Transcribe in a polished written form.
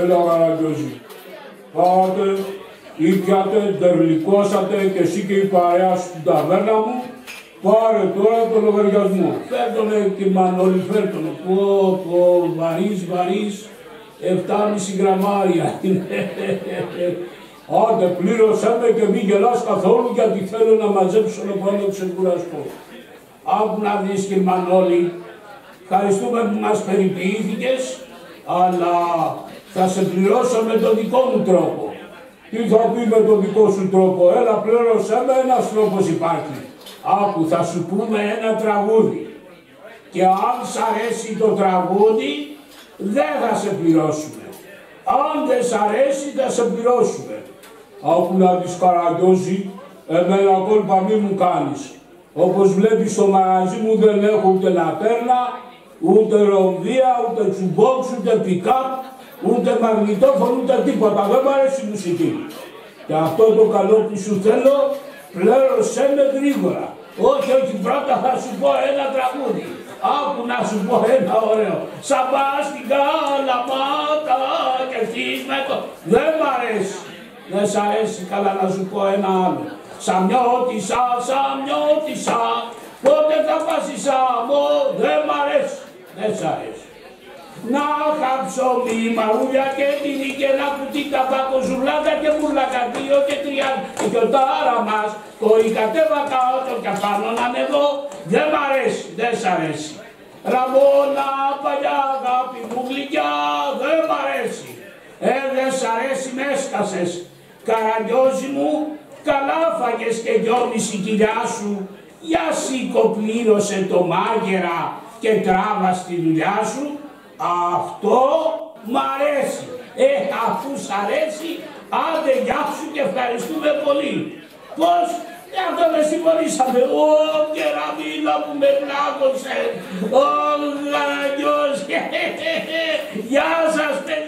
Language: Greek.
Έλα Καραγκιόζη. Πάτε, ήπιατε, ντερλικώσατε και εσύ και η παρέα σου στην ταβέρνα μου. Πάρε τώρα το λογαριασμό. Φέρτονε και Μανώλη, φέρτονε. Πω, βαρύς, 7,5 γραμμάρια. Άντε, πλήρωσέ με και μην γελάς καθόλου γιατί θέλω να μαζέψω να πάω να ξεκουραστώ. Άκου να δεις και Μανώλη, ευχαριστούμε που μας περιποιήθηκες, αλλά θα σε πληρώσω με τον δικό μου τρόπο. Τι θα πει με τον δικό σου τρόπο, έλα πλήρωσέ με, ένας τρόπος υπάρχει. Άκου, θα σου πούμε ένα τραγούδι και αν σ' αρέσει το τραγούδι δεν θα σε πληρώσουμε. Αν δεν σ' αρέσει θα σε πληρώσουμε. Άκου να δεις Καραγκιόζη, εμένα κόλπα μη μου κάνεις. Όπως βλέπεις στο μαγαζί μου δεν έχω ούτε λατέρνα, ούτε ρομβία, ούτε τσουμπόξ, ούτε πικάπ, ούτε μαγνητόφωνο, ούτε τίποτα. Δεν μ' αρέσει η μουσική. Και αυτό το καλό που σου θέλω, πλήρωσέ με γρήγορα. Όχι, πρώτα θα σου πω ένα τραγούδι. Άκου να σου πω ένα ωραίο. Σαμπάστηκα, λαμάτα και ευθύς με το... Δεν μ' αρέσει. Δεν σ' αρέσει, καλά να σου πω ένα άλλο. Σαμιώτησα, πότε θα πας η Σάμο, δεν μ' αρέσει. Δεν σ' αρέσει. Να είχα ψωμί, μαρούλια και την ένα κουτί ταμπάκο, ζουρλάκα και μπουρλάκα, 2 και 3 και ο τάρα μας, κορί κατέβακα ότο και πάνω να ανεβώ, δεν μ' αρέσει, δεν σ' αρέσει. Ραμόνα, παλιά αγάπη μου γλυκιά, δεν μ' αρέσει. Δεν σ' αρέσει, με έσκασες. Καραγκιόζη μου, καλά φάγες και 2,5 κιλιά σου, για σήκω πλήρωσε το μάγερα και τράβα στη δουλειά σου. Αυτό μ' αρέσει. Αφού σ' αρέσει, άντε γεια σου και ευχαριστούμε πολύ. Πώς, αυτό με συμφωνήσαμε. Ω, κεραμίλα που με πλάκωσε. Ω, Καραγκιόζη. Γεια σας, παιδιά.